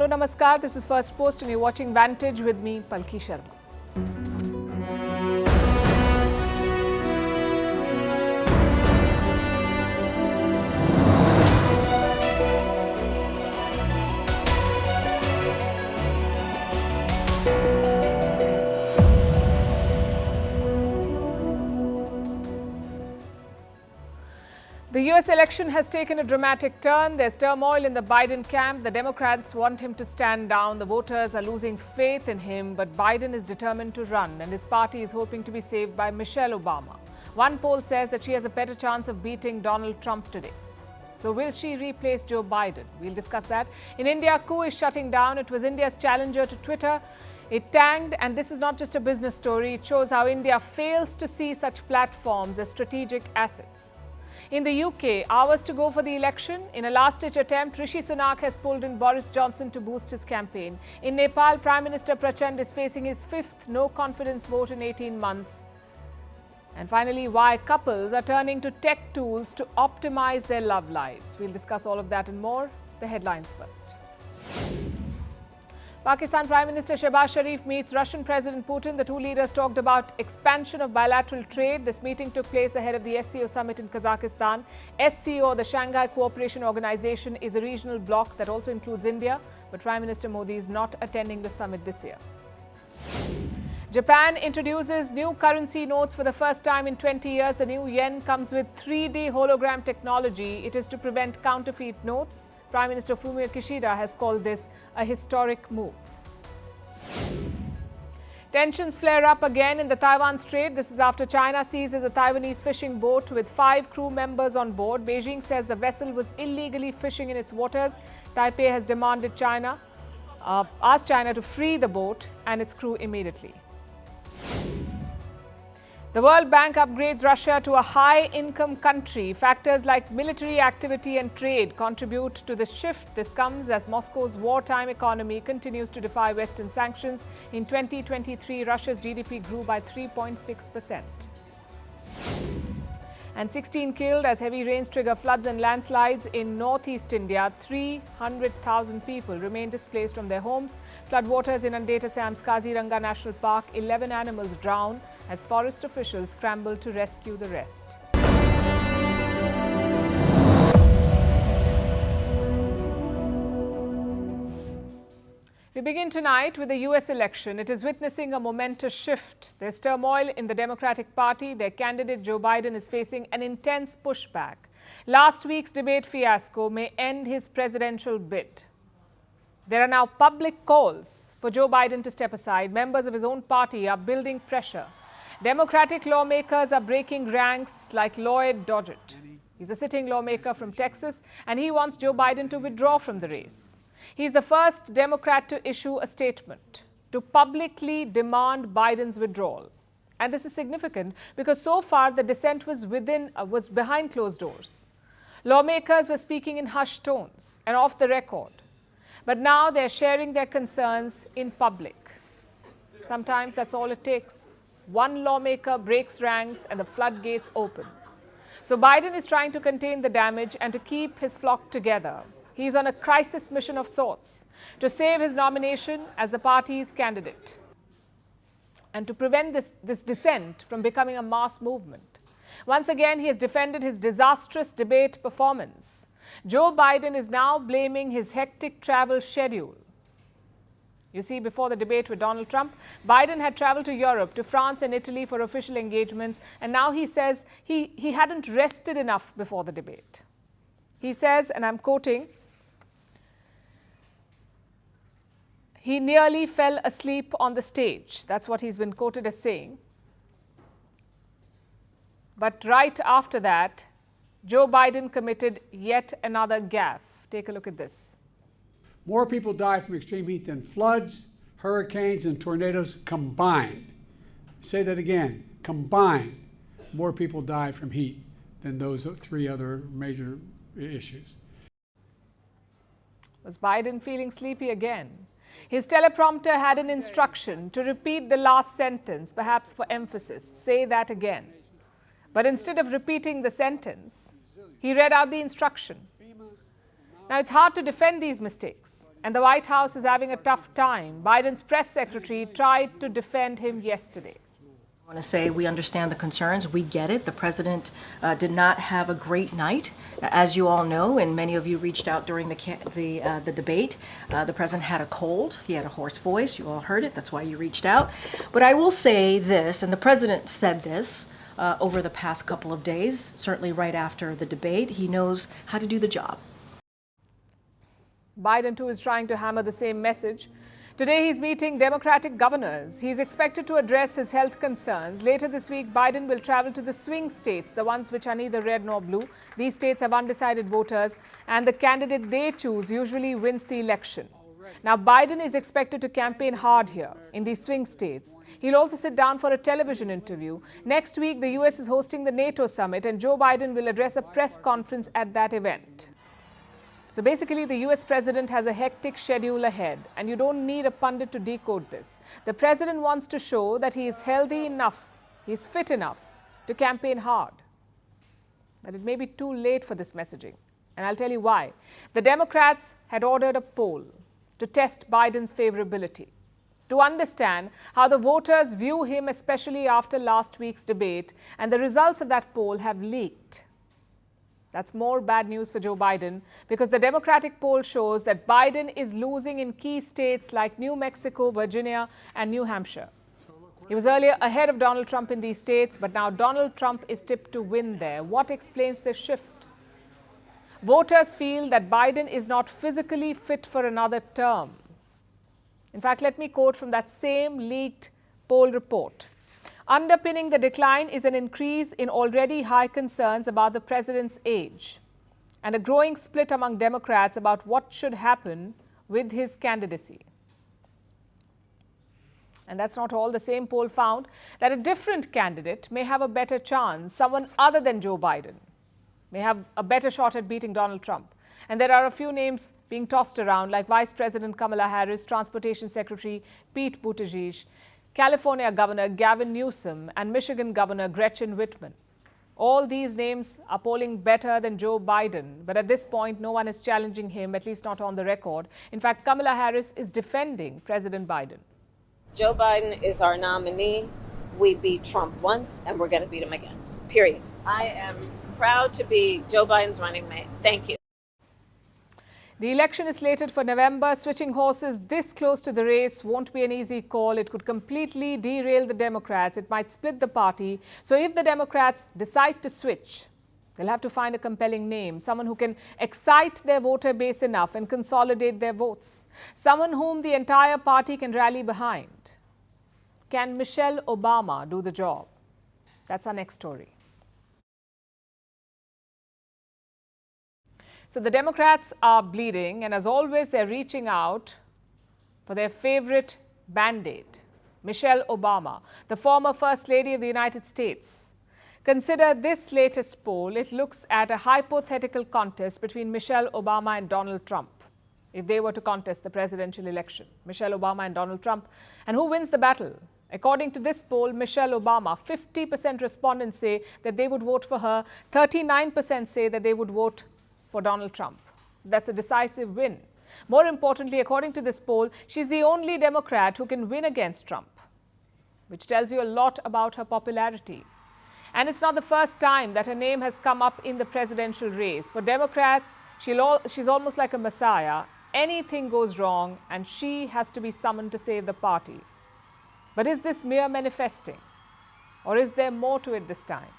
Hello, namaskar. This is Firstpost and you're watching Vantage with me, Palki Sharma. The US election has taken a dramatic turn. There's turmoil in the Biden camp. The Democrats want him to stand down. The voters are losing faith in him, but Biden is determined to run and his party is hoping to be saved by Michelle Obama. One poll says that she has a better chance of beating Donald Trump today. So will she replace Joe Biden? We'll discuss that. In India, coup is shutting down. It was India's challenger to Twitter. It tanked, and this is not just a business story. It shows how India fails to see such platforms as strategic assets. In the UK, hours to go for the election. In a last-ditch attempt, Rishi Sunak has pulled in Boris Johnson to boost his campaign. In Nepal, Prime Minister Prachand is facing his fifth no-confidence vote in 18 months. And finally, why couples are turning to tech tools to optimize their love lives. We'll discuss all of that and more. The headlines first. Pakistan Prime Minister Shehbaz Sharif meets Russian President Putin. The two leaders talked about expansion of bilateral trade. This meeting took place ahead of the SCO summit in Kazakhstan. SCO, the Shanghai Cooperation Organization, is a regional bloc that also includes India, but Prime Minister Modi is not attending the summit this year. Japan introduces new currency notes for the first time in 20 years. The new yen comes with 3D hologram technology. It is to prevent counterfeit notes. Prime Minister Fumio Kishida has called this a historic move. Tensions flare up again in the Taiwan Strait. This is after China seizes a Taiwanese fishing boat with 5 crew members on board. Beijing says the vessel was illegally fishing in its waters. Taipei has demanded asked China to free the boat and its crew immediately. The World Bank upgrades Russia to a high-income country. Factors like military activity and trade contribute to the shift. This comes as Moscow's wartime economy continues to defy Western sanctions. In 2023, Russia's GDP grew by 3.6%. And 16 killed as heavy rains trigger floods and landslides in northeast India. 300,000 people remain displaced from their homes. Floodwaters inundate Assam's Kaziranga National Park. 11 animals drown as forest officials scramble to rescue the rest. We begin tonight with the US election. It is witnessing a momentous shift. There's turmoil in the Democratic Party. Their candidate Joe Biden is facing an intense pushback. Last week's debate fiasco may end his presidential bid. There are now public calls for Joe Biden to step aside. Members of his own party are building pressure. Democratic lawmakers are breaking ranks like Lloyd Doggett. He's a sitting lawmaker from Texas, and he wants Joe Biden to withdraw from the race. He's the first Democrat to issue a statement to publicly demand Biden's withdrawal. And this is significant because so far the dissent was behind closed doors. Lawmakers were speaking in hushed tones and off the record. But now they're sharing their concerns in public. Sometimes that's all it takes. One lawmaker breaks ranks and the floodgates open. So Biden is trying to contain the damage and to keep his flock together. He's on a crisis mission of sorts to save his nomination as the party's candidate and to prevent this dissent from becoming a mass movement. Once again, he has defended his disastrous debate performance. Joe Biden is now blaming his hectic travel schedule. You see, before the debate with Donald Trump, Biden had traveled to Europe, to France and Italy for official engagements, and now he says he hadn't rested enough before the debate. He says, and I'm quoting, he nearly fell asleep on the stage. That's what he's been quoted as saying. But right after that, Joe Biden committed yet another gaffe. Take a look at this. More people die from extreme heat than floods, hurricanes, and tornadoes combined. Say that again, combined. More people die from heat than those 3 other major issues. Was Biden feeling sleepy again? His teleprompter had an instruction to repeat the last sentence, perhaps for emphasis. Say that again. But instead of repeating the sentence, he read out the instruction. Now, it's hard to defend these mistakes, and the White House is having a tough time. Biden's press secretary tried to defend him yesterday. I want to say we understand the concerns. We get it. The president did not have a great night, as you all know, and many of you reached out during the debate. The president had a cold. He had a hoarse voice. You all heard it. That's why you reached out. But I will say this, and the president said this over the past couple of days, certainly right after the debate. He knows how to do the job. Biden, too, is trying to hammer the same message. Today, he's meeting Democratic governors. He's expected to address his health concerns. Later this week, Biden will travel to the swing states, the ones which are neither red nor blue. These states have undecided voters, and the candidate they choose usually wins the election. Now, Biden is expected to campaign hard here in these swing states. He'll also sit down for a television interview. Next week, the U.S. is hosting the NATO summit, and Joe Biden will address a press conference at that event. So basically, the US president has a hectic schedule ahead, and you don't need a pundit to decode this. The president wants to show that he is healthy enough, he's fit enough to campaign hard. But it may be too late for this messaging, and I'll tell you why. The Democrats had ordered a poll to test Biden's favorability, to understand how the voters view him, especially after last week's debate, and the results of that poll have leaked. That's more bad news for Joe Biden, because the Democratic poll shows that Biden is losing in key states like New Mexico, Virginia, and New Hampshire. He was earlier ahead of Donald Trump in these states, but now Donald Trump is tipped to win there. What explains this shift? Voters feel that Biden is not physically fit for another term. In fact, let me quote from that same leaked poll report. Underpinning the decline is an increase in already high concerns about the president's age and a growing split among Democrats about what should happen with his candidacy. And that's not all. The same poll found that a different candidate may have a better chance. Someone other than Joe Biden may have a better shot at beating Donald Trump. And there are a few names being tossed around, like Vice President Kamala Harris, Transportation Secretary Pete Buttigieg, California Governor Gavin Newsom, and Michigan Governor Gretchen Whitman. All these names are polling better than Joe Biden, but at this point, no one is challenging him, at least not on the record. In fact, Kamala Harris is defending President Biden. Joe Biden is our nominee. We beat Trump once, and we're going to beat him again, period. I am proud to be Joe Biden's running mate. Thank you. The election is slated for November. Switching horses this close to the race won't be an easy call. It could completely derail the Democrats. It might split the party. So if the Democrats decide to switch, they'll have to find a compelling name, someone who can excite their voter base enough and consolidate their votes, someone whom the entire party can rally behind. Can Michelle Obama do the job? That's our next story. So the Democrats are bleeding, and as always, they're reaching out for their favorite Band-Aid, Michelle Obama, the former First Lady of the United States. Consider this latest poll. It looks at a hypothetical contest between Michelle Obama and Donald Trump, if they were to contest the presidential election. Michelle Obama and Donald Trump. And who wins the battle? According to this poll, Michelle Obama, 50% respondents say that they would vote for her, 39% say that they would vote for Donald Trump. So that's a decisive win. More importantly, according to this poll, she's the only Democrat who can win against Trump, which tells you a lot about her popularity. And it's not the first time that her name has come up in the presidential race. For Democrats, she's almost like a messiah. Anything goes wrong, and she has to be summoned to save the party. But is this mere manifesting, or is there more to it this time?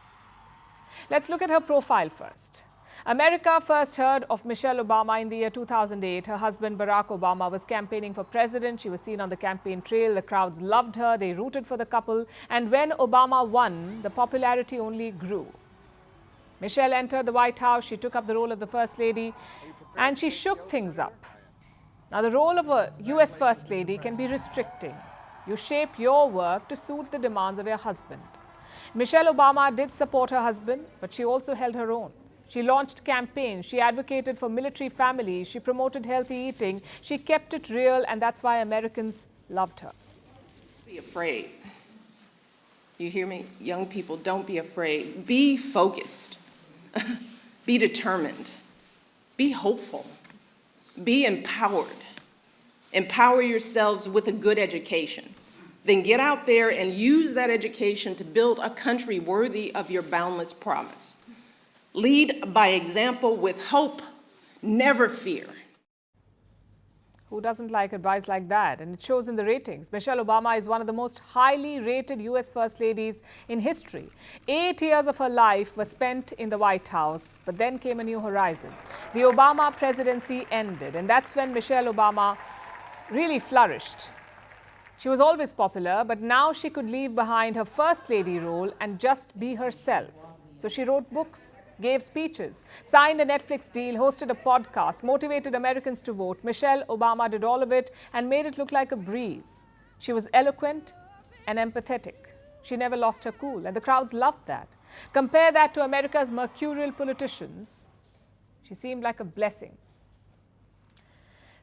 Let's look at her profile first. America first heard of Michelle Obama in the year 2008. Her husband, Barack Obama, was campaigning for president. She was seen on the campaign trail. The crowds loved her. They rooted for the couple. And when Obama won, the popularity only grew. Michelle entered the White House. She took up the role of the First Lady, and she shook things up. Now, the role of a U.S. First Lady can be restricting. You shape your work to suit the demands of your husband. Michelle Obama did support her husband, but she also held her own. She launched campaigns. She advocated for military families. She promoted healthy eating. She kept it real, and that's why Americans loved her. Be afraid. You hear me? Young people, don't be afraid. Be focused. Be determined. Be hopeful. Be empowered. Empower yourselves with a good education. Then get out there and use that education to build a country worthy of your boundless promise. Lead by example with hope, never fear. Who doesn't like advice like that? And it shows in the ratings. Michelle Obama is one of the most highly rated US First Ladies in history. 8 years of her life were spent in the White House, but then came a new horizon. The Obama presidency ended, and that's when Michelle Obama really flourished. She was always popular, but now she could leave behind her First Lady role and just be herself. So she wrote books, gave speeches, signed a Netflix deal, hosted a podcast, motivated Americans to vote. Michelle Obama did all of it and made it look like a breeze. She was eloquent and empathetic. She never lost her cool, and the crowds loved that. Compare that to America's mercurial politicians. She seemed like a blessing.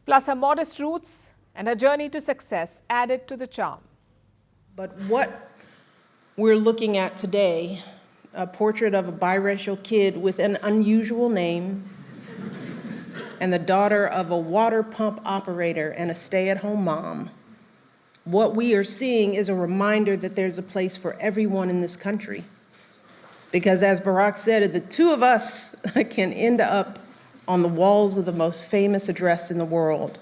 Plus, her modest roots and her journey to success added to the charm. But what we're looking at today, a portrait of a biracial kid with an unusual name and the daughter of a water pump operator and a stay-at-home mom. What we are seeing is a reminder that there's a place for everyone in this country. Because as Barack said, the two of us can end up on the walls of the most famous address in the world.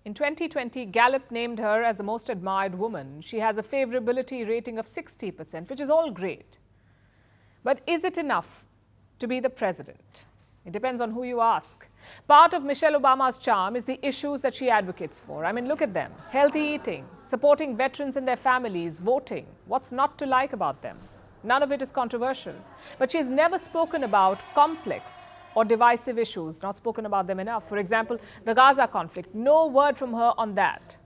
In 2020, Gallup named her as the most admired woman. She has a favorability rating of 60%, which is all great. But is it enough to be the president? It depends on who you ask. Part of Michelle Obama's charm is the issues that she advocates for. I mean, look at them. Healthy eating, supporting veterans and their families, voting. What's not to like about them? None of it is controversial. But she's never spoken about complex or divisive issues, not spoken about them enough. For example, the Gaza conflict, no word from her on that.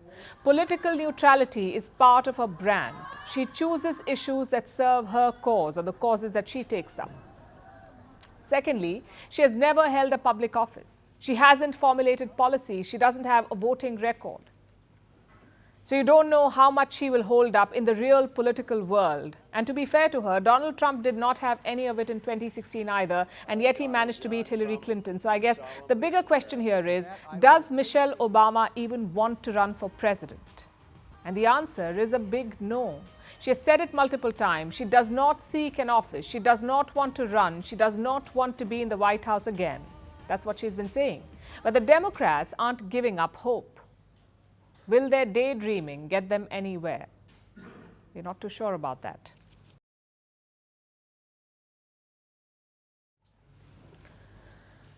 Political neutrality is part of her brand. She chooses issues that serve her cause or the causes that she takes up. Secondly, she has never held a public office. She hasn't formulated policy. She doesn't have a voting record. So you don't know how much she will hold up in the real political world. And to be fair to her, Donald Trump did not have any of it in 2016 either, and yet he managed to beat Hillary Clinton. So I guess the bigger question here is, does Michelle Obama even want to run for president? And the answer is a big no. She has said it multiple times. She does not seek an office. She does not want to run. She does not want to be in the White House again. That's what she's been saying. But the Democrats aren't giving up hope. Will their daydreaming get them anywhere? We're not too sure about that.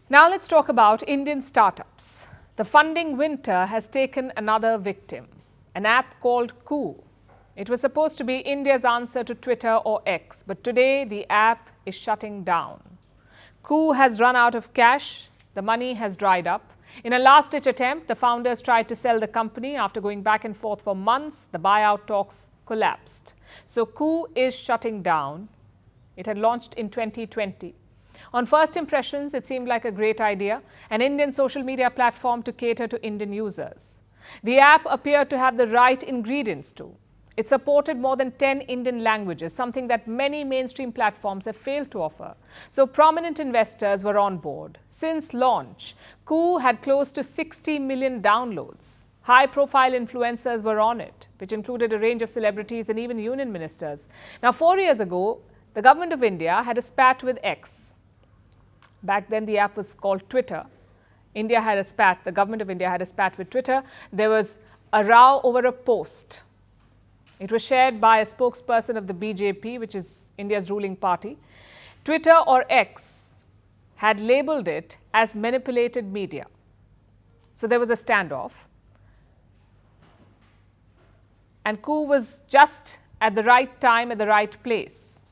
Now let's talk about Indian startups. The funding winter has taken another victim, an app called Koo. It was supposed to be India's answer to Twitter or X, but today the app is shutting down. Koo has run out of cash. The money has dried up. In a last-ditch attempt, the founders tried to sell the company. After going back and forth for months, the buyout talks collapsed. So Koo is shutting down. It had launched in 2020. On first impressions, it seemed like a great idea, an Indian social media platform to cater to Indian users. The app appeared to have the right ingredients too. It supported more than 10 Indian languages, something that many mainstream platforms have failed to offer. So prominent investors were on board. Since launch, Koo had close to 60 million downloads. High-profile influencers were on it, which included a range of celebrities and even union ministers. Now, 4 years ago, the government of India had a spat with X. Back then, the app was called Twitter. India had a spat, the government of India had a spat with Twitter. There was a row over a post. It was shared by a spokesperson of the BJP, which is India's ruling party. Twitter, or X, had labeled it as manipulated media. So there was a standoff. And Koo was just at the right time, at the right place.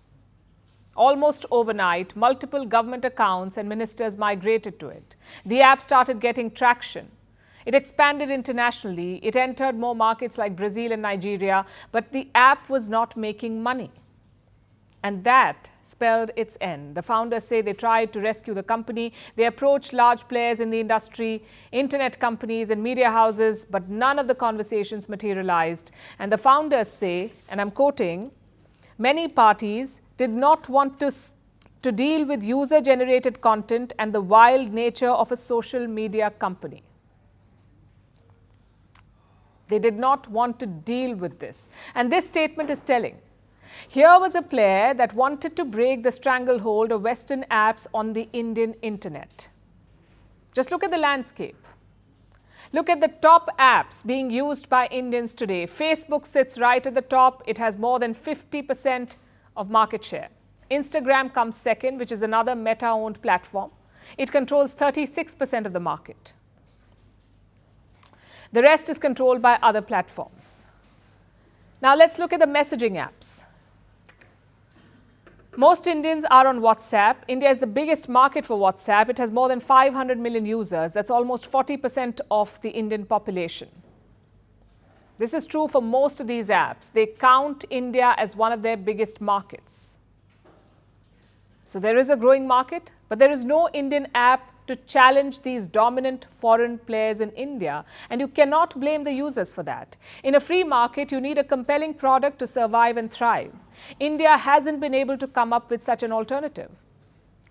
Almost overnight, multiple government accounts and ministers migrated to it. The app started getting traction. It expanded internationally. It entered more markets like Brazil and Nigeria, but the app was not making money. And that spelled its end. The founders say they tried to rescue the company. They approached large players in the industry, internet companies and media houses, but none of the conversations materialized. And the founders say, and I'm quoting, many parties did not want to to deal with user-generated content and the wild nature of a social media company. They did not want to deal with this. And this statement is telling. Here was a player that wanted to break the stranglehold of Western apps on the Indian internet. Just look at the landscape. Look at the top apps being used by Indians today. Facebook sits right at the top. It has more than 50% of market share. Instagram comes second, which is another Meta-owned platform. It controls 36% of the market. The rest is controlled by other platforms. Now let's look at the messaging apps. Most Indians are on WhatsApp. India is the biggest market for WhatsApp. It has more than 500 million users. That's almost 40% of the Indian population. This is true for most of these apps. They count India as one of their biggest markets. So there is a growing market, but there is no Indian app to challenge these dominant foreign players in India, and you cannot blame the users for that. In a free market, you need a compelling product to survive and thrive. India hasn't been able to come up with such an alternative.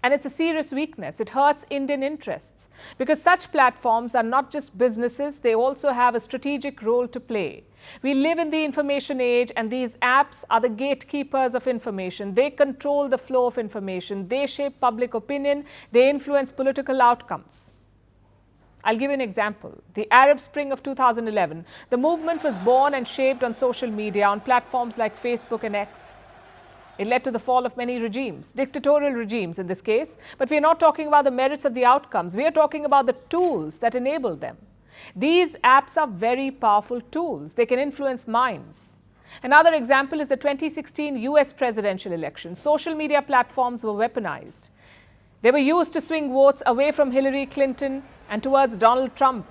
And it's a serious weakness. It hurts Indian interests because such platforms are not just businesses, they also have a strategic role to play. We live in the information age, and these apps are the gatekeepers of information. They control the flow of information. They shape public opinion. They influence political outcomes. I'll give you an example. The Arab Spring of 2011, the movement was born and shaped on social media, on platforms like Facebook and X. It led to the fall of many regimes, dictatorial regimes in this case, but we are not talking about the merits of the outcomes. We are talking about the tools that enable them. These apps are very powerful tools. They can influence minds. Another example is the 2016 US presidential election. Social media platforms were weaponized. They were used to swing votes away from Hillary Clinton and towards Donald Trump.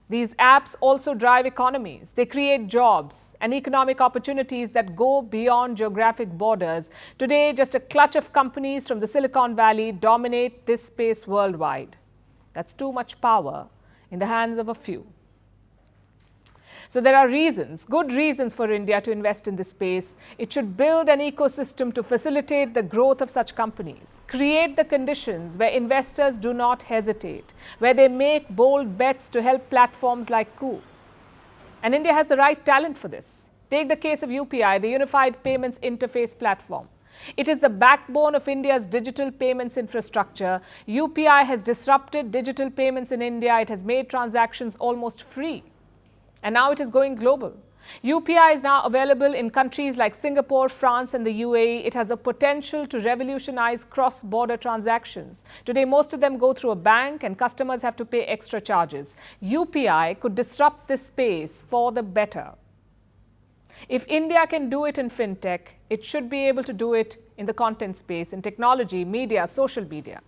These apps also drive economies. They create jobs and economic opportunities that go beyond geographic borders. Today, just a clutch of companies from the Silicon Valley dominate this space worldwide. That's too much power in the hands of a few. So there are reasons, good reasons for India to invest in this space. It should build an ecosystem to facilitate the growth of such companies, create the conditions where investors do not hesitate, where they make bold bets to help platforms like Coup. And India has the right talent for this. Take the case of UPI, the Unified Payments Interface Platform. It is the backbone of India's digital payments infrastructure. UPI has disrupted digital payments in India. It has made transactions almost free. And now it is going global. UPI is now available in countries like Singapore, France, and the UAE. It has the potential to revolutionize cross-border transactions. Today, most of them go through a bank and customers have to pay extra charges. UPI could disrupt this space for the better. If India can do it in fintech, it should be able to do it in the content space, in technology, media, social media.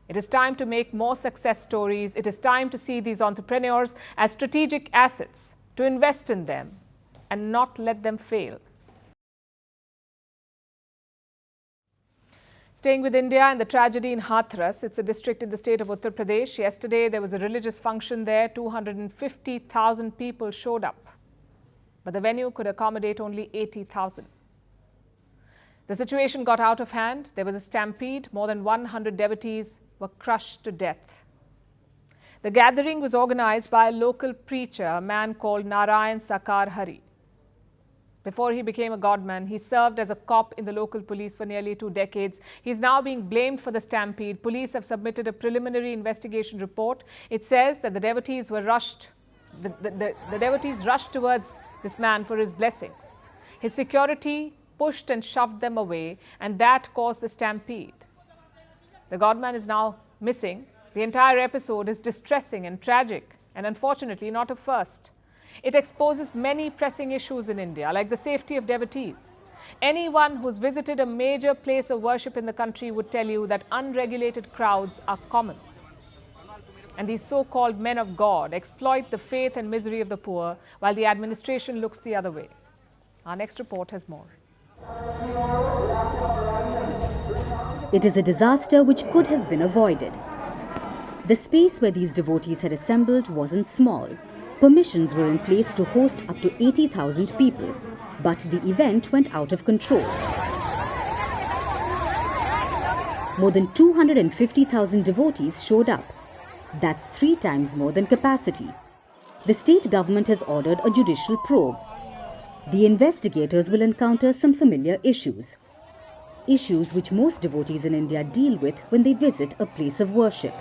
It is time to make more success stories. It is time to see these entrepreneurs as strategic assets, to invest in them and not let them fail. Staying with India and the tragedy in Hathras, it's a district in the state of Uttar Pradesh. Yesterday, there was a religious function there. 250,000 people showed up, but the venue could accommodate only 80,000. The situation got out of hand. There was a stampede. More than 100 devotees were crushed to death. The gathering was organized by a local preacher, a man called Narayan Sakar Hari. Before he became a godman, he served as a cop in the local police for nearly 2 decades. He is now being blamed for the stampede. Police have submitted a preliminary investigation report. It says that the devotees were rushed. The devotees rushed towards this man for his blessings. His security pushed and shoved them away, and that caused the stampede. The godman is now missing. The entire episode is distressing and tragic, and unfortunately not a first. It exposes many pressing issues in India, like the safety of devotees. Anyone who's visited a major place of worship in the country would tell you that unregulated crowds are common. And these so-called men of God exploit the faith and misery of the poor, while the administration looks the other way. Our next report has more. It is a disaster which could have been avoided. The space where these devotees had assembled wasn't small. Permissions were in place to host up to 80,000 people, but the event went out of control. more than 250,000 devotees showed up. That's 3 times more than capacity. The state government has ordered a judicial probe. The investigators will encounter some familiar issues. Issues which most devotees in India deal with when they visit a place of worship.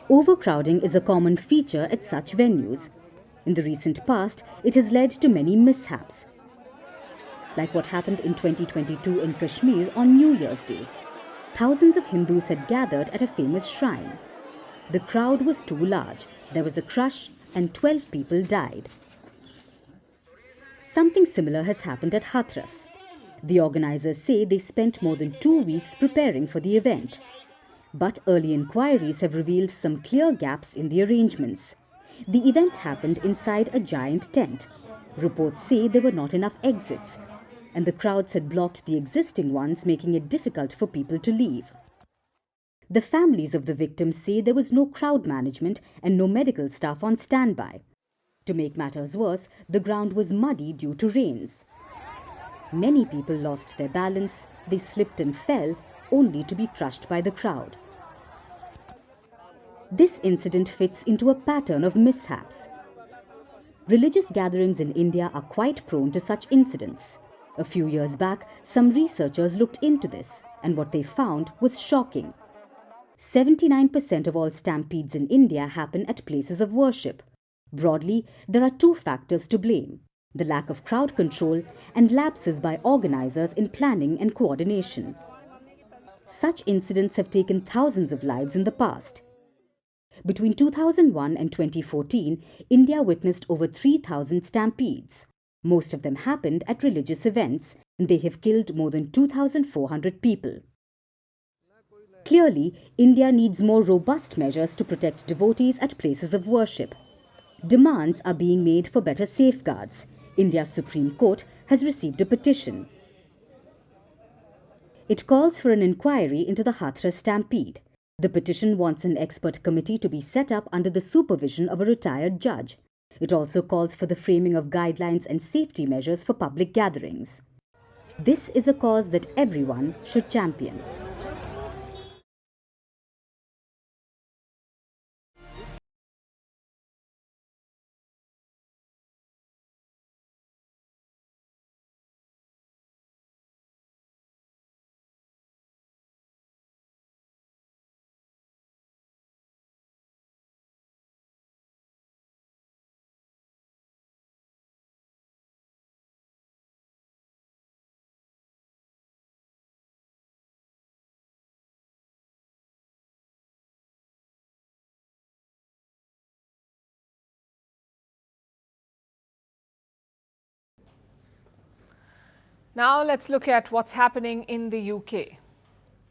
Overcrowding is a common feature at such venues. In the recent past, it has led to many mishaps, like what happened in 2022 in Kashmir on New Year's Day. Thousands of Hindus had gathered at a famous shrine. The crowd was too large. There was a crush and 12 people died. Something similar has happened at Hathras. The organizers say they spent more than 2 weeks preparing for the event. But early inquiries have revealed some clear gaps in the arrangements. The event happened inside a giant tent. Reports say there were not enough exits, and the crowds had blocked the existing ones, making it difficult for people to leave. The families of the victims say there was no crowd management and no medical staff on standby. To make matters worse, the ground was muddy due to rains. Many people lost their balance, they slipped and fell, only to be crushed by the crowd. This incident fits into a pattern of mishaps. Religious gatherings in India are quite prone to such incidents. A few years back, some researchers looked into this, and what they found was shocking. 79% of all stampedes in India happen at places of worship. Broadly, there are 2 factors to blame: the lack of crowd control and lapses by organizers in planning and coordination. Such incidents have taken thousands of lives in the past. Between 2001 and 2014, India witnessed over 3,000 stampedes. Most of them happened at religious events, and they have killed more than 2,400 people. Clearly, India needs more robust measures to protect devotees at places of worship. Demands are being made for better safeguards. India's Supreme Court has received a petition. It calls for an inquiry into the Hathras stampede. The petition wants an expert committee to be set up under the supervision of a retired judge. It also calls for the framing of guidelines and safety measures for public gatherings. This is a cause that everyone should champion. Now let's look at what's happening in the UK.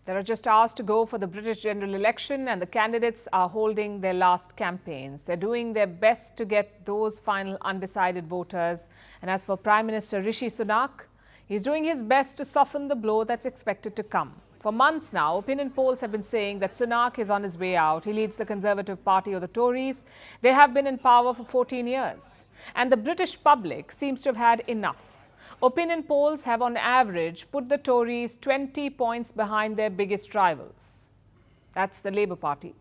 There are just hours to go for the British general election, and the candidates are holding their last campaigns. They're doing their best to get those final undecided voters. And as for Prime Minister Rishi Sunak, he's doing his best to soften the blow that's expected to come. For months now, opinion polls have been saying that Sunak is on his way out. He leads the Conservative Party or the Tories. They have been in power for 14 years. And the British public seems to have had enough. Opinion polls have on average put the Tories 20 points behind their biggest rivals. That's the Labour Party.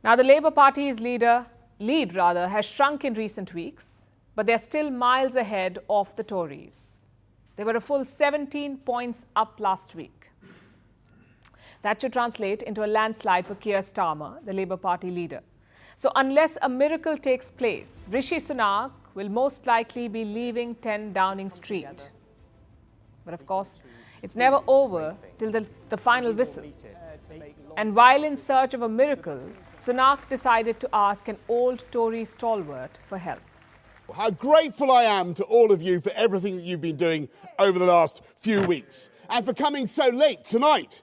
Now the Labour Party's lead has shrunk in recent weeks, but they're still miles ahead of the Tories. They were a full 17 points up last week. That should translate into a landslide for Keir Starmer, the Labour Party leader. So unless a miracle takes place, Rishi Sunak will most likely be leaving 10 Downing Street. But of course, it's never over till the final whistle. And while in search of a miracle, Sunak decided to ask an old Tory stalwart for help. How grateful I am to all of you for everything that you've been doing over the last few weeks, and for coming so late tonight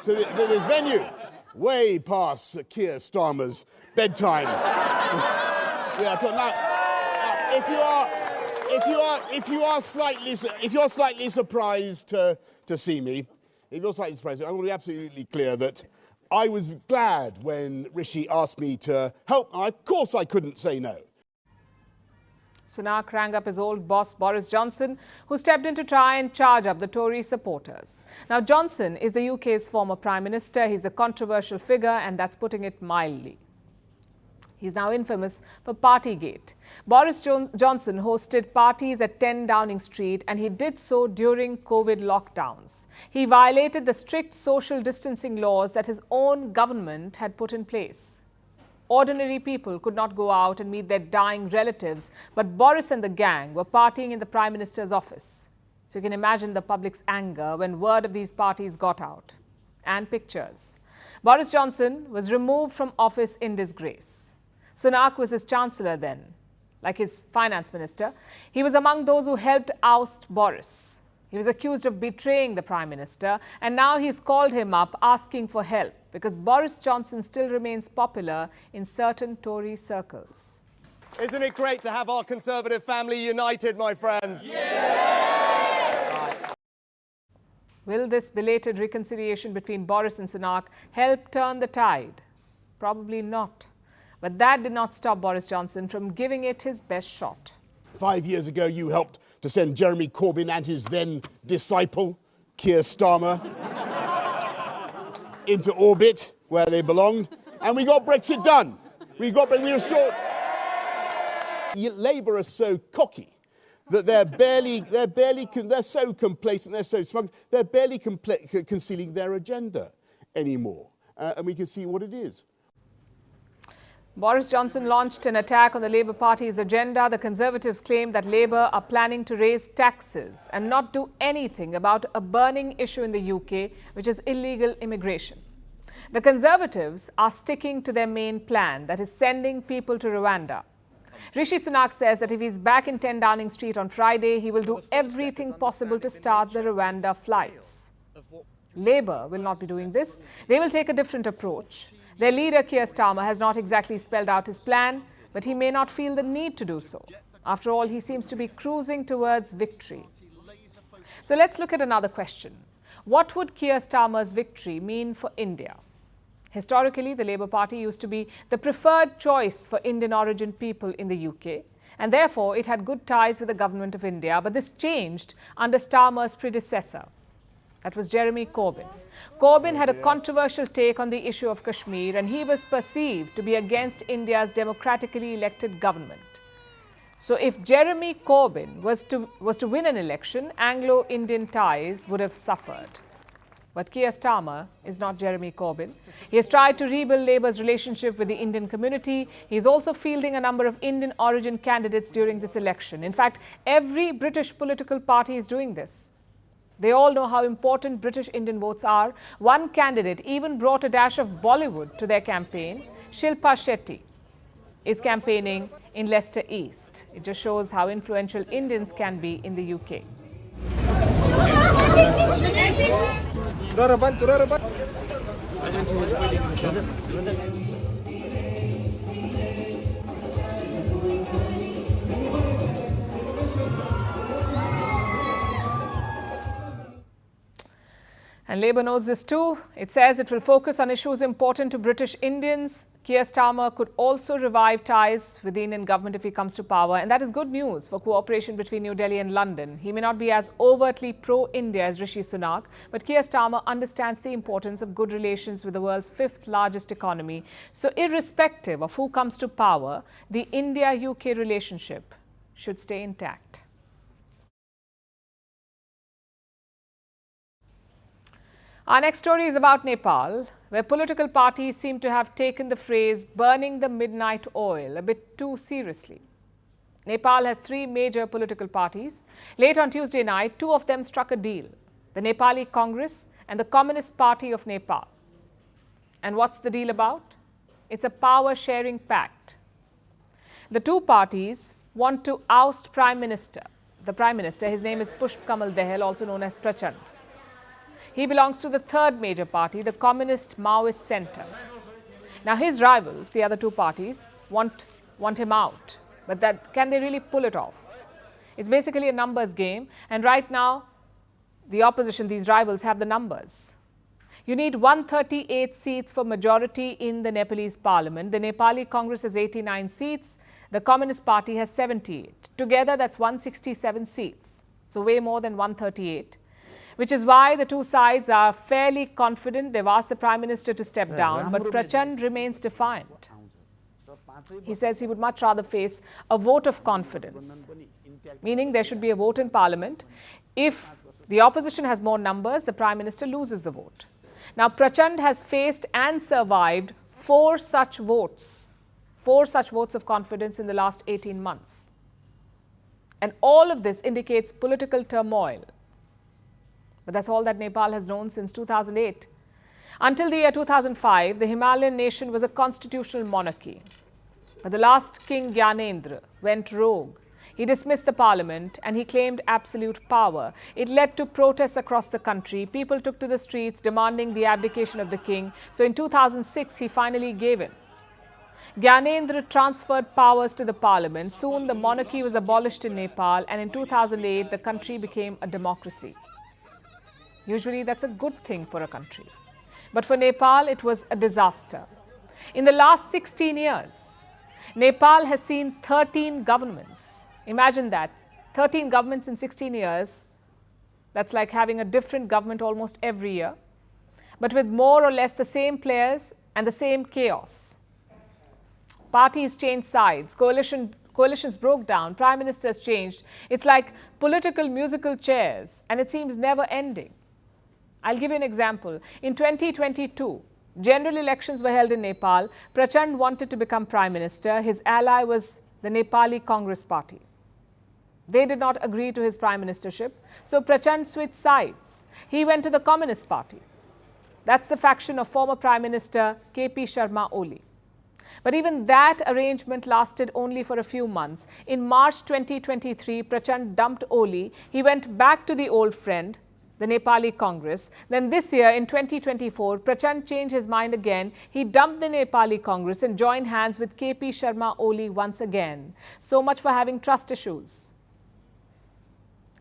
to this venue, way past Keir Starmer's bedtime. If you are slightly surprised to see me, I want to be absolutely clear that I was glad when Rishi asked me to help. Of course, I couldn't say no. Sunak rang up his old boss Boris Johnson, who stepped in to try and charge up the Tory supporters. Now, Johnson is the UK's former Prime Minister. He's a controversial figure, and that's putting it mildly. He's now infamous for Partygate. Boris Johnson hosted parties at 10 Downing Street, and he did so during COVID lockdowns. He violated the strict social distancing laws that his own government had put in place. Ordinary people could not go out and meet their dying relatives, but Boris and the gang were partying in the Prime Minister's office. So you can imagine the public's anger when word of these parties got out. And pictures. Boris Johnson was removed from office in disgrace. Sunak was his chancellor then, like his finance minister. He was among those who helped oust Boris. He was accused of betraying the Prime Minister, and now he's called him up asking for help because Boris Johnson still remains popular in certain Tory circles. Isn't it great to have our Conservative family united, my friends? Will this belated reconciliation between Boris and Sunak help turn the tide? Probably not. But that did not stop Boris Johnson from giving it his best shot. 5 years ago, you helped to send Jeremy Corbyn and his then disciple, Keir Starmer, into orbit where they belonged, and we got Brexit done. We restored. Labour are so cocky that they're so complacent, they're so smug, they're barely concealing their agenda anymore, and we can see what it is. Boris Johnson launched an attack on the Labour Party's agenda. The Conservatives claim that Labour are planning to raise taxes and not do anything about a burning issue in the UK, which is illegal immigration. The Conservatives are sticking to their main plan, that is sending people to Rwanda. Rishi Sunak says that if he's back in 10 Downing Street on Friday, he will do everything possible to start the Rwanda flights. Labour will not be doing this. They will take a different approach. Their leader, Keir Starmer, has not exactly spelled out his plan, but he may not feel the need to do so. After all, he seems to be cruising towards victory. So let's look at another question. What would Keir Starmer's victory mean for India? Historically, the Labour Party used to be the preferred choice for Indian origin people in the UK, and therefore it had good ties with the government of India, but this changed under Starmer's predecessor. That was Jeremy Corbyn. Corbyn had a controversial take on the issue of Kashmir, and he was perceived to be against India's democratically elected government. So if Jeremy Corbyn was to win an election, Anglo-Indian ties would have suffered. But Keir Starmer is not Jeremy Corbyn. He has tried to rebuild Labour's relationship with the Indian community. He is also fielding a number of Indian origin candidates during this election. In fact, every British political party is doing this. They all know how important British Indian votes are. One candidate even brought a dash of Bollywood to their campaign. Shilpa Shetty is campaigning in Leicester East. It just shows how influential Indians can be in the UK. And Labour knows this too. It says it will focus on issues important to British Indians. Keir Starmer could also revive ties with the Indian government if he comes to power. And that is good news for cooperation between New Delhi and London. He may not be as overtly pro-India as Rishi Sunak, but Keir Starmer understands the importance of good relations with the world's fifth largest economy. So irrespective of who comes to power, the India-UK relationship should stay intact. Our next story is about Nepal, where political parties seem to have taken the phrase burning the midnight oil a bit too seriously. Nepal has three major political parties. Late on Tuesday night, two of them struck a deal, the Nepali Congress and the Communist Party of Nepal. And what's the deal about? It's a power-sharing pact. The two parties want to oust Prime Minister. The Prime Minister, his name is Pushp Kamal Dahal, also known as Prachand. He belongs to the third major party, the Communist Maoist Centre. Now his rivals, the other two parties, want him out. But can they really pull it off? It's basically a numbers game. And right now, the opposition, these rivals, have the numbers. You need 138 seats for majority in the Nepalese parliament. The Nepali Congress has 89 seats. The Communist Party has 78. Together, that's 167 seats, so way more than 138, which is why the two sides are fairly confident. They've asked the Prime Minister to step down, but Prachand remains defiant. He says he would much rather face a vote of confidence, meaning there should be a vote in Parliament. If the opposition has more numbers, the Prime Minister loses the vote. Now, Prachand has faced and survived four such votes of confidence in the last 18 months. And all of this indicates political turmoil. But that's all that Nepal has known since 2008. Until the year 2005, the Himalayan nation was a constitutional monarchy. But the last king, Gyanendra, went rogue. He dismissed the parliament and he claimed absolute power. It led to protests across the country. People took to the streets demanding the abdication of the king. So in 2006, he finally gave in. Gyanendra transferred powers to the parliament. Soon the monarchy was abolished in Nepal, and in 2008, the country became a democracy. Usually that's a good thing for a country. But for Nepal, it was a disaster. In the last 16 years, Nepal has seen 13 governments. Imagine that, 13 governments in 16 years. That's like having a different government almost every year, but with more or less the same players and the same chaos. Parties changed sides, coalitions broke down, prime ministers changed. It's like political musical chairs, and it seems never ending. I'll give you an example. In 2022, general elections were held in Nepal. Prachand wanted to become prime minister. His ally was the Nepali Congress Party. They did not agree to his prime ministership, so Prachand switched sides. He went to the Communist Party. That's the faction of former Prime Minister Palki Sharma Oli. But even that arrangement lasted only for a few months. In March 2023, Prachand dumped Oli. He went back to the old friend, the Nepali Congress. Then this year, in 2024, Prachand changed his mind again. He dumped the Nepali Congress and joined hands with Palki Sharma Oli once again. So much for having trust issues.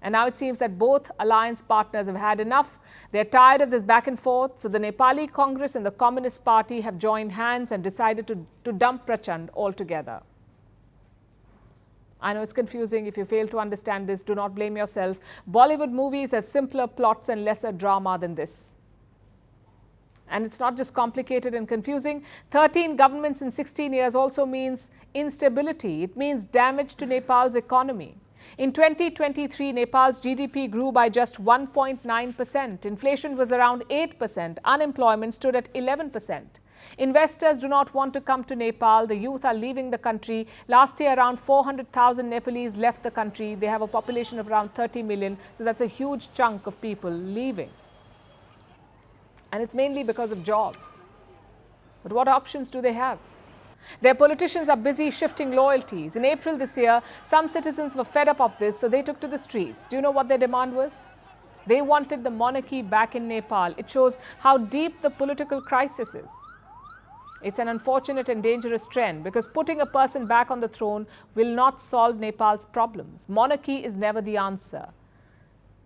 And now it seems that both alliance partners have had enough. They're tired of this back and forth. So the Nepali Congress and the Communist Party have joined hands and decided to dump Prachand altogether. I know it's confusing. If you fail to understand this, do not blame yourself. Bollywood movies have simpler plots and lesser drama than this. And it's not just complicated and confusing. 13 governments in 16 years also means instability. It means damage to Nepal's economy. In 2023, Nepal's GDP grew by just 1.9%. Inflation was around 8%. Unemployment stood at 11%. Investors do not want to come to Nepal. The youth are leaving the country. Last year, around 400,000 Nepalese left the country. They have a population of around 30 million. So that's a huge chunk of people leaving. And it's mainly because of jobs. But what options do they have? Their politicians are busy shifting loyalties. In April this year, some citizens were fed up of this, so they took to the streets. Do you know what their demand was? They wanted the monarchy back in Nepal. It shows how deep the political crisis is. It's an unfortunate and dangerous trend because putting a person back on the throne will not solve Nepal's problems. Monarchy is never the answer.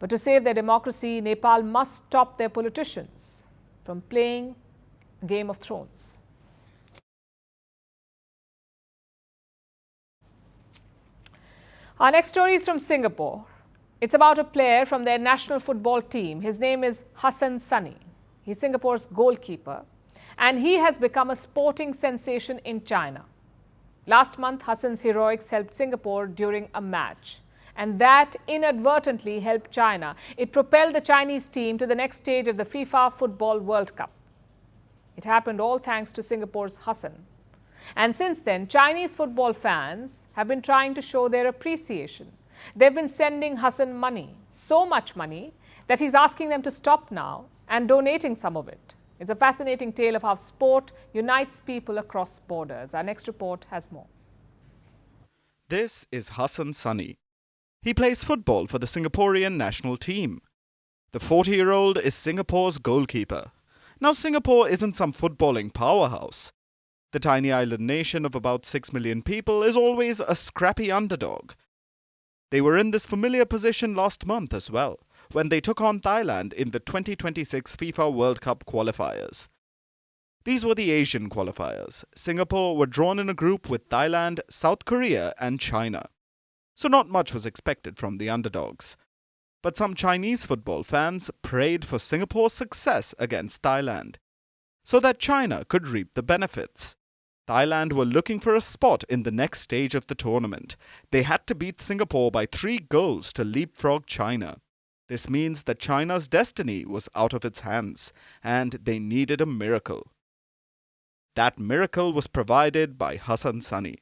But to save their democracy, Nepal must stop their politicians from playing a game of thrones. Our next story is from Singapore. It's about a player from their national football team. His name is Hassan Sunny. He's Singapore's goalkeeper, and he has become a sporting sensation in China. Last month, Hassan's heroics helped Singapore during a match, and that inadvertently helped China. It propelled the Chinese team to the next stage of the FIFA Football World Cup. It happened all thanks to Singapore's Hassan. And since then, Chinese football fans have been trying to show their appreciation. They've been sending Hassan money, so much money, that he's asking them to stop now and donating some of it. It's a fascinating tale of how sport unites people across borders. Our next report has more. This is Hassan Sunny. He plays football for the Singaporean national team. The 40-year-old is Singapore's goalkeeper. Now, Singapore isn't some footballing powerhouse. The tiny island nation of about 6 million people is always a scrappy underdog. They were in this familiar position last month as well, when they took on Thailand in the 2026 FIFA World Cup qualifiers. These were the Asian qualifiers. Singapore were drawn in a group with Thailand, South Korea and China. So not much was expected from the underdogs. But some Chinese football fans prayed for Singapore's success against Thailand, so that China could reap the benefits. Thailand were looking for a spot in the next stage of the tournament. They had to beat Singapore by 3 goals to leapfrog China. This means that China's destiny was out of its hands, and they needed a miracle. That miracle was provided by Hassan Sunny.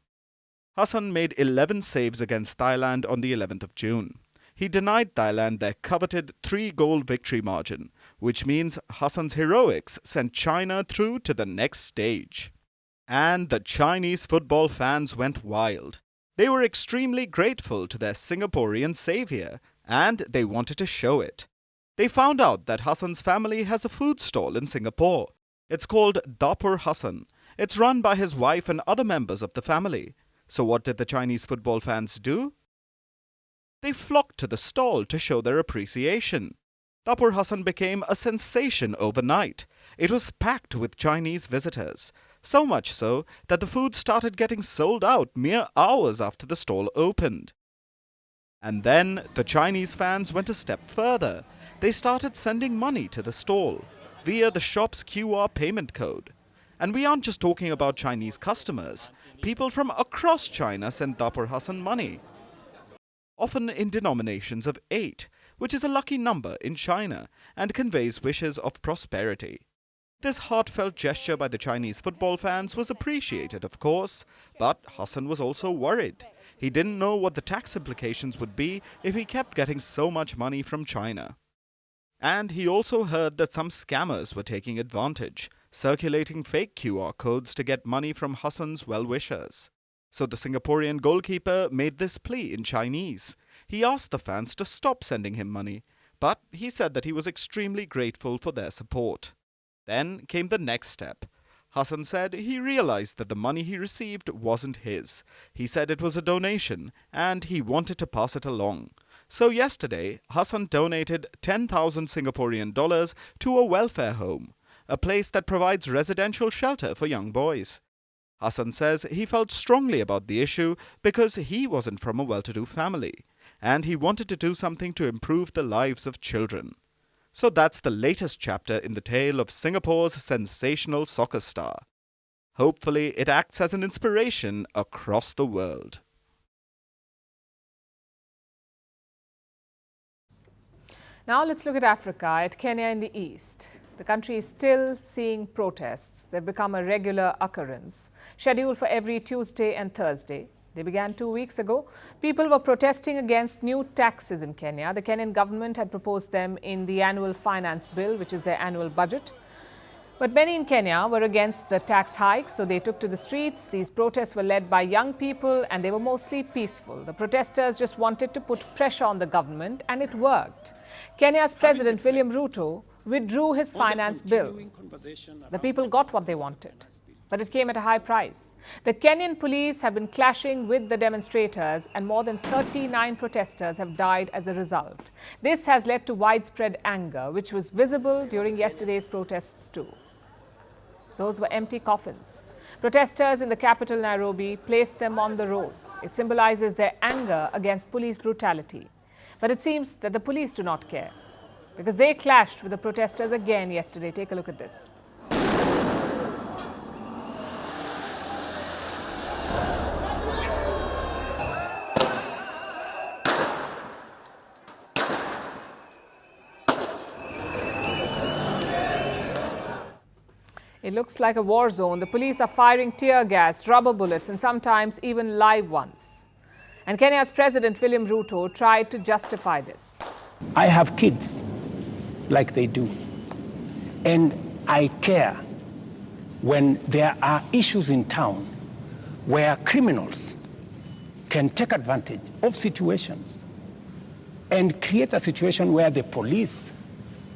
Hassan made 11 saves against Thailand on the 11th of June. He denied Thailand their coveted 3-goal victory margin, which means Hassan's heroics sent China through to the next stage. And the Chinese football fans went wild. They were extremely grateful to their Singaporean savior, and they wanted to show it. They found out that Hassan's family has a food stall in Singapore. It's called Dapur Hassan. It's run by his wife and other members of the family. So what did the Chinese football fans do? They flocked to the stall to show their appreciation. Dapur Hassan became a sensation overnight. It was packed with Chinese visitors. So much so that the food started getting sold out mere hours after the stall opened. And then the Chinese fans went a step further. They started sending money to the stall via the shop's QR payment code. And we aren't just talking about Chinese customers. People from across China sent Dapur Hassan money, often in denominations of 8, which is a lucky number in China and conveys wishes of prosperity. This heartfelt gesture by the Chinese football fans was appreciated, of course, but Hassan was also worried. He didn't know what the tax implications would be if he kept getting so much money from China. And he also heard that some scammers were taking advantage, circulating fake QR codes to get money from Hassan's well-wishers. So the Singaporean goalkeeper made this plea in Chinese. He asked the fans to stop sending him money, but he said that he was extremely grateful for their support. Then came the next step. Hassan said he realized that the money he received wasn't his. He said it was a donation and he wanted to pass it along. So yesterday, Hassan donated 10,000 Singaporean dollars to a welfare home, a place that provides residential shelter for young boys. Hassan says he felt strongly about the issue because he wasn't from a well-to-do family, and he wanted to do something to improve the lives of children. So that's the latest chapter in the tale of Singapore's sensational soccer star. Hopefully, it acts as an inspiration across the world. Now let's look at Africa, at Kenya in the east. The country is still seeing protests. They've become a regular occurrence, scheduled for every Tuesday and Thursday. They began 2 weeks ago. People were protesting against new taxes in Kenya. The Kenyan government had proposed them in the annual finance bill, which is their annual budget. But many in Kenya were against the tax hike, so they took to the streets. These protests were led by young people and they were mostly peaceful. The protesters just wanted to put pressure on the government, and it worked. Kenya's President William Ruto withdrew his finance bill. The people got what they wanted, but it came at a high price. The Kenyan police have been clashing with the demonstrators, and more than 39 protesters have died as a result. This has led to widespread anger, which was visible during yesterday's protests too. Those were empty coffins. Protesters in the capital, Nairobi, placed them on the roads. It symbolizes their anger against police brutality. But it seems that the police do not care, because they clashed with the protesters again yesterday. Take a look at this. It looks like a war zone. The police are firing tear gas, rubber bullets, and sometimes even live ones. And Kenya's President William Ruto tried to justify this. I have kids like they do, and I care when there are issues in town where criminals can take advantage of situations and create a situation where the police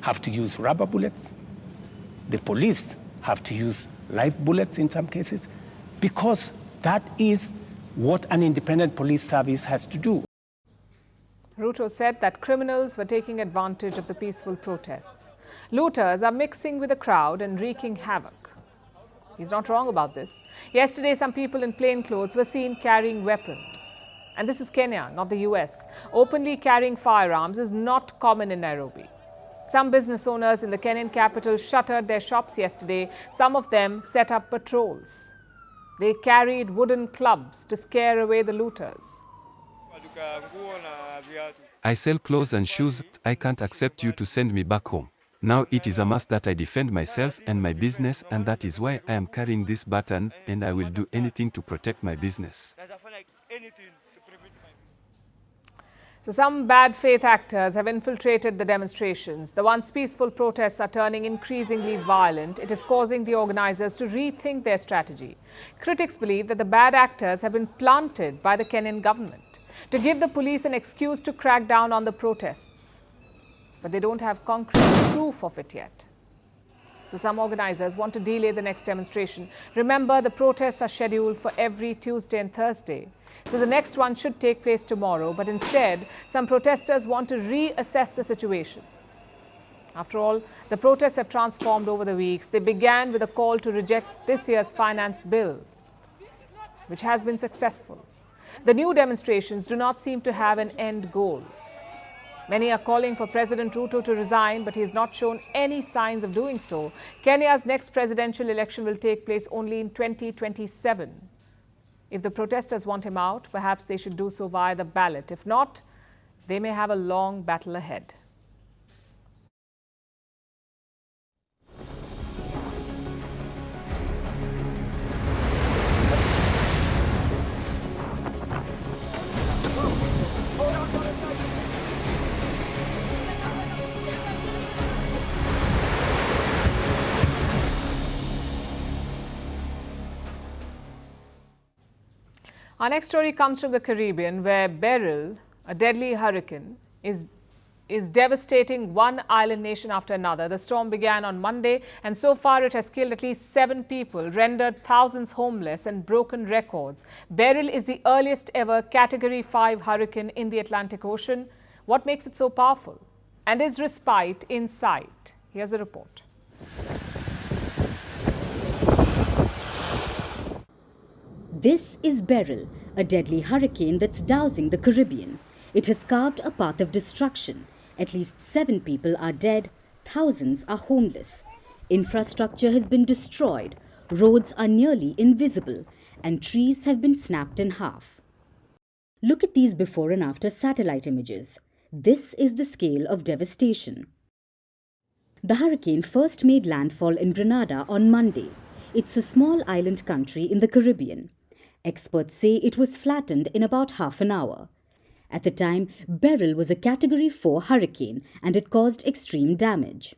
have to use rubber bullets, the police have to use live bullets in some cases, because that is what an independent police service has to do. Ruto said that criminals were taking advantage of the peaceful protests. Looters are mixing with the crowd and wreaking havoc. He's not wrong about this. Yesterday, some people in plain clothes were seen carrying weapons. And this is Kenya, not the US. Openly carrying firearms is not common in Nairobi. Some business owners in the Kenyan capital shuttered their shops yesterday. Some of them set up patrols. They carried wooden clubs to scare away the looters. I sell clothes and shoes. I can't accept you to send me back home. Now it is a must that I defend myself and my business, and that is why I am carrying this baton, and I will do anything to protect my business. So some bad faith actors have infiltrated the demonstrations. The once peaceful protests are turning increasingly violent. It is causing the organizers to rethink their strategy. Critics believe that the bad actors have been planted by the Kenyan government to give the police an excuse to crack down on the protests. But they don't have concrete proof of it yet. So some organizers want to delay the next demonstration. Remember, the protests are scheduled for every Tuesday and Thursday. So the next one should take place tomorrow, but instead, some protesters want to reassess the situation. After all, the protests have transformed over the weeks. They began with a call to reject this year's finance bill, which has been successful. The new demonstrations do not seem to have an end goal. Many are calling for President Ruto to resign, but he has not shown any signs of doing so. Kenya's next presidential election will take place only in 2027. If the protesters want him out, perhaps they should do so via the ballot. If not, they may have a long battle ahead. Our next story comes from the Caribbean, where Beryl, a deadly hurricane, is devastating one island nation after another. The storm began on Monday, and so far it has killed at least 7 people, rendered thousands homeless, and broken records. Beryl is the earliest ever Category 5 hurricane in the Atlantic Ocean. What makes it so powerful? And is respite in sight? Here's a report. This is Beryl, a deadly hurricane that's dousing the Caribbean. It has carved a path of destruction. At least 7 people are dead, thousands are homeless. Infrastructure has been destroyed, roads are nearly invisible, and trees have been snapped in half. Look at these before and after satellite images. This is the scale of devastation. The hurricane first made landfall in Grenada on Monday. It's a small island country in the Caribbean. Experts say it was flattened in about half an hour. At the time, Beryl was a Category 4 hurricane and it caused extreme damage.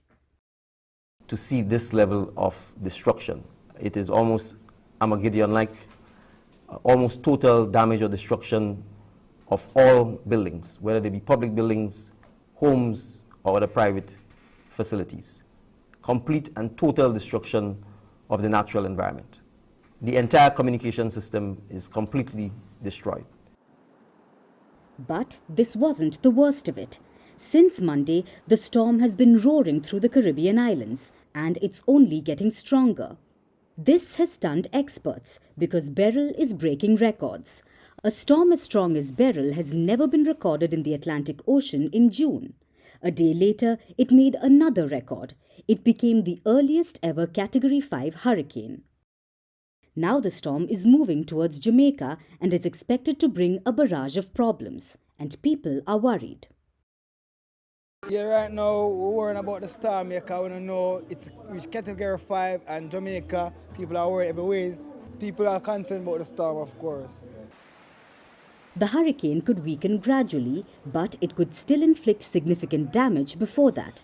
To see this level of destruction, it is almost Armageddon-like, almost total damage or destruction of all buildings, whether they be public buildings, homes, or other private facilities. Complete and total destruction of the natural environment. The entire communication system is completely destroyed. But this wasn't the worst of it. Since Monday, the storm has been roaring through the Caribbean islands, and it's only getting stronger. This has stunned experts because Beryl is breaking records. A storm as strong as Beryl has never been recorded in the Atlantic Ocean in June. A day later, it made another record. It became the earliest ever Category 5 hurricane. Now the storm is moving towards Jamaica and is expected to bring a barrage of problems, and people are worried. Yeah, right now we're worrying about the storm here because we don't know it's reached Category 5 and Jamaica. People are worried every ways. People are concerned about the storm, of course. The hurricane could weaken gradually, but it could still inflict significant damage before that.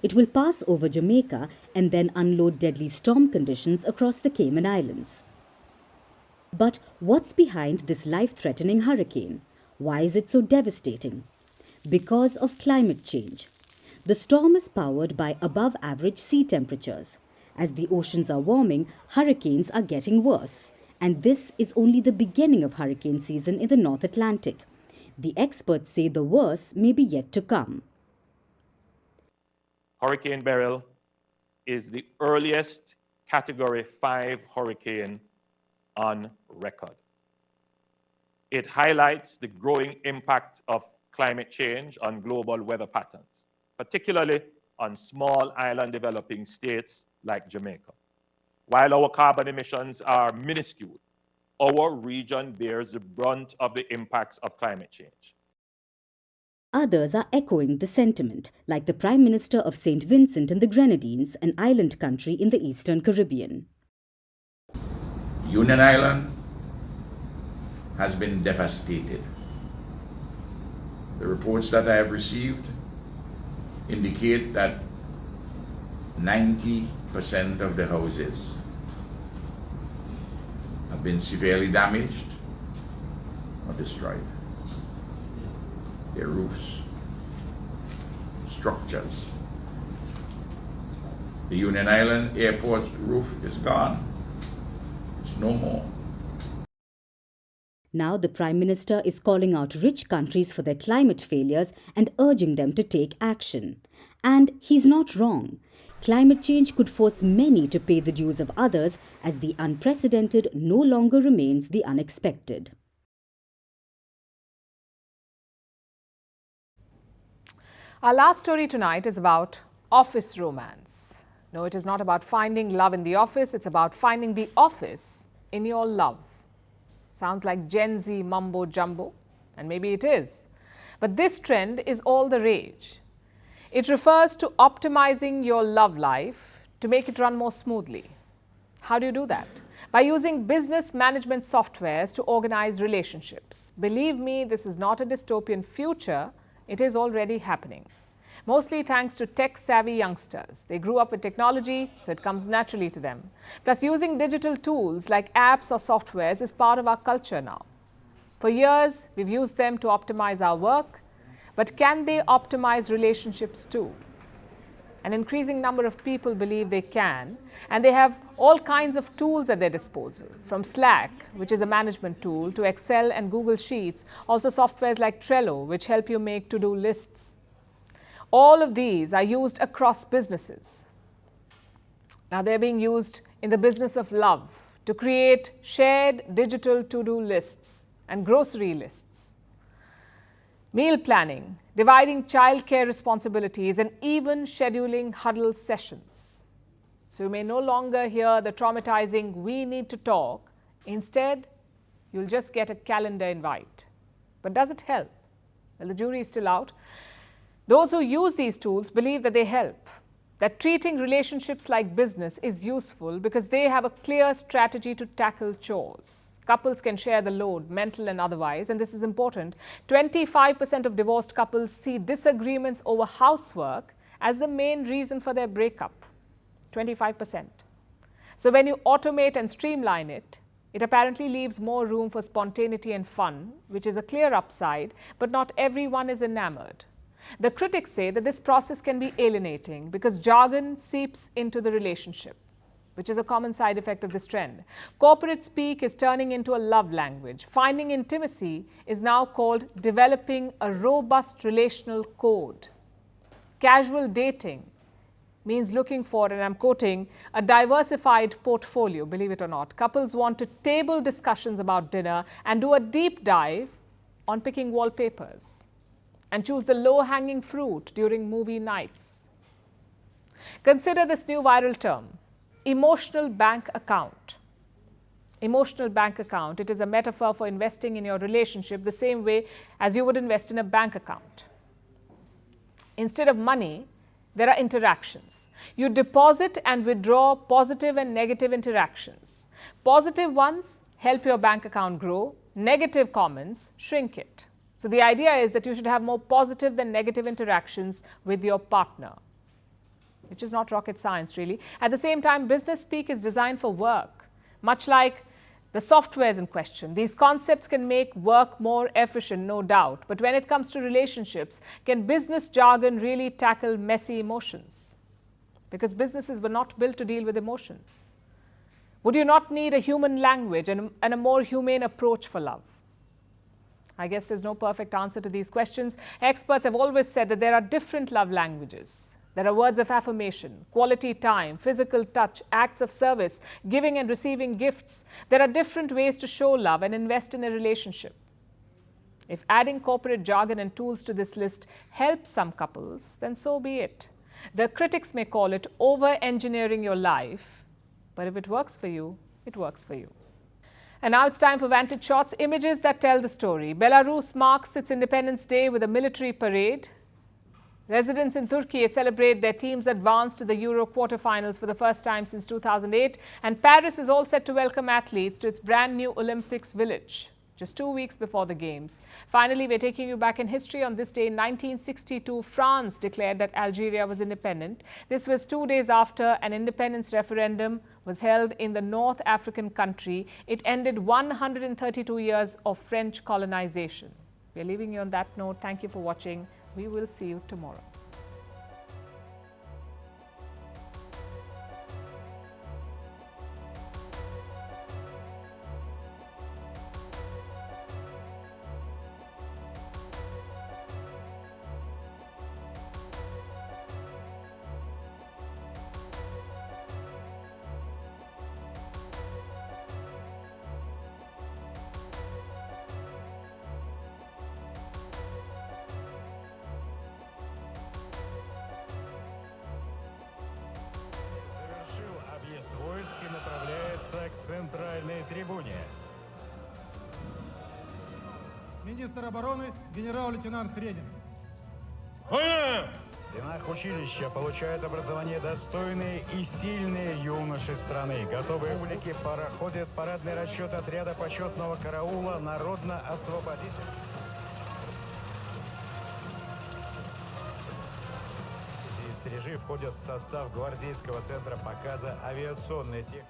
It will pass over Jamaica and then unload deadly storm conditions across the Cayman Islands. But what's behind this life-threatening hurricane? Why is it so devastating? Because of climate change. The storm is powered by above-average sea temperatures. As the oceans are warming, hurricanes are getting worse. And this is only the beginning of hurricane season in the North Atlantic. The experts say the worst may be yet to come. Hurricane Beryl is the earliest Category 5 hurricane on record. It highlights the growing impact of climate change on global weather patterns, particularly on small island developing states like Jamaica. While our carbon emissions are minuscule, our region bears the brunt of the impacts of climate change. Others are echoing the sentiment, like the Prime Minister of St. Vincent and the Grenadines, an island country in the Eastern Caribbean. Union Island has been devastated. The reports that I have received indicate that 90% of the houses have been severely damaged or destroyed. Their roofs, structures. The Union Island Airport's roof is gone. It's no more. Now the Prime Minister is calling out rich countries for their climate failures and urging them to take action. And he's not wrong. Climate change could force many to pay the dues of others, as the unprecedented no longer remains the unexpected. Our last story tonight is about office romance. No, it is not about finding love in the office, it's about finding the office in your love. Sounds like Gen Z mumbo jumbo, and maybe it is. But this trend is all the rage. It refers to optimizing your love life to make it run more smoothly. How do you do that? By using business management softwares to organize relationships. Believe me, this is not a dystopian future, it is already happening. Mostly thanks to tech-savvy youngsters. They grew up with technology, so it comes naturally to them. Plus, using digital tools like apps or softwares is part of our culture now. For years, we've used them to optimize our work, but can they optimize relationships too? An increasing number of people believe they can, and they have all kinds of tools at their disposal, from Slack, which is a management tool, to Excel and Google Sheets, also softwares like Trello, which help you make to-do lists. All of these are used across businesses. Now they're being used in the business of love to create shared digital to-do lists and grocery lists, meal planning, dividing childcare responsibilities, and even scheduling huddle sessions. So you may no longer hear the traumatizing "we need to talk." Instead, you'll just get a calendar invite. But does it help? Well, the jury is still out. Those who use these tools believe that they help, that treating relationships like business is useful because they have a clear strategy to tackle chores. Couples can share the load, mental and otherwise, and this is important. 25% of divorced couples see disagreements over housework as the main reason for their breakup. 25%. So when you automate and streamline it, it apparently leaves more room for spontaneity and fun, which is a clear upside, but not everyone is enamored. The critics say that this process can be alienating because jargon seeps into the relationship, which is a common side effect of this trend. Corporate speak is turning into a love language. Finding intimacy is now called developing a robust relational code. Casual dating means looking for, and I'm quoting, a diversified portfolio, believe it or not. Couples want to table discussions about dinner and do a deep dive on picking wallpapers, and choose the low-hanging fruit during movie nights. Consider this new viral term, emotional bank account. Emotional bank account, it is a metaphor for investing in your relationship the same way as you would invest in a bank account. Instead of money, there are interactions. You deposit and withdraw positive and negative interactions. Positive ones help your bank account grow, negative comments shrink it. So the idea is that you should have more positive than negative interactions with your partner, which is not rocket science really. At the same time, business speak is designed for work, much like the softwares in question. These concepts can make work more efficient, no doubt. But when it comes to relationships, can business jargon really tackle messy emotions? Because businesses were not built to deal with emotions. Would you not need a human language and a more humane approach for love? I guess there's no perfect answer to these questions. Experts have always said that there are different love languages. There are words of affirmation, quality time, physical touch, acts of service, giving and receiving gifts. There are different ways to show love and invest in a relationship. If adding corporate jargon and tools to this list helps some couples, then so be it. The critics may call it over-engineering your life, but if it works for you, it works for you. And now it's time for Vantage Shots, images that tell the story. Belarus marks its Independence Day with a military parade. Residents in Turkey celebrate their team's advance to the Euro quarterfinals for the first time since 2008. And Paris is all set to welcome athletes to its brand new Olympics village, just 2 weeks before the Games. Finally, we're taking you back in history. On this day in 1962, France declared that Algeria was independent. This was 2 days after an independence referendum was held in the North African country. It ended 132 years of French colonization. We're leaving you on that note. Thank you for watching. We will see you tomorrow. Войск и направляется к центральной трибуне. Министр обороны генерал-лейтенант Хренин. В стенах училища получают образование достойные и сильные юноши страны. Готовые публики проходят парадный расчет отряда почетного караула народно-освободительного. Стрижи входят в состав гвардейского центра показа авиационной техники.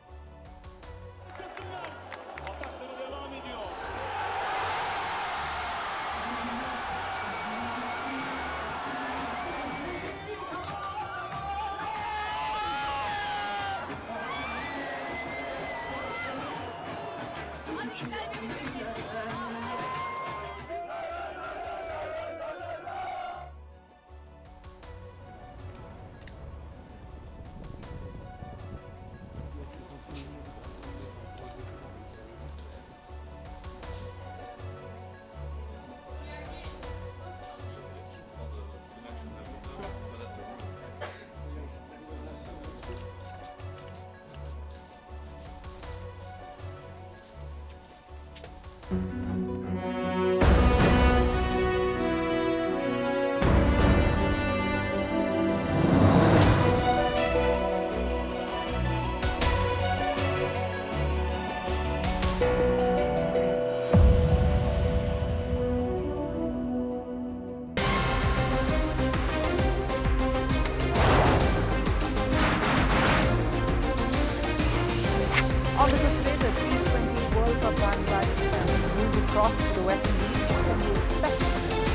Cross to the West Indies. What can you expect from this?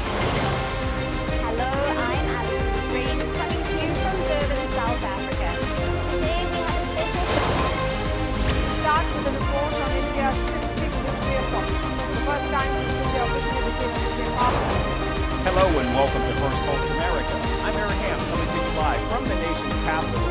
Hello, I'm Alice Green, coming to you from Durban, South Africa. Today we have a special We'll start with a report on India's shifting nuclear posture. The first time since India officially became a nuclear power. Hello and welcome to Firstpost America. I'm Eric Ham, coming to you live from the nation's capital.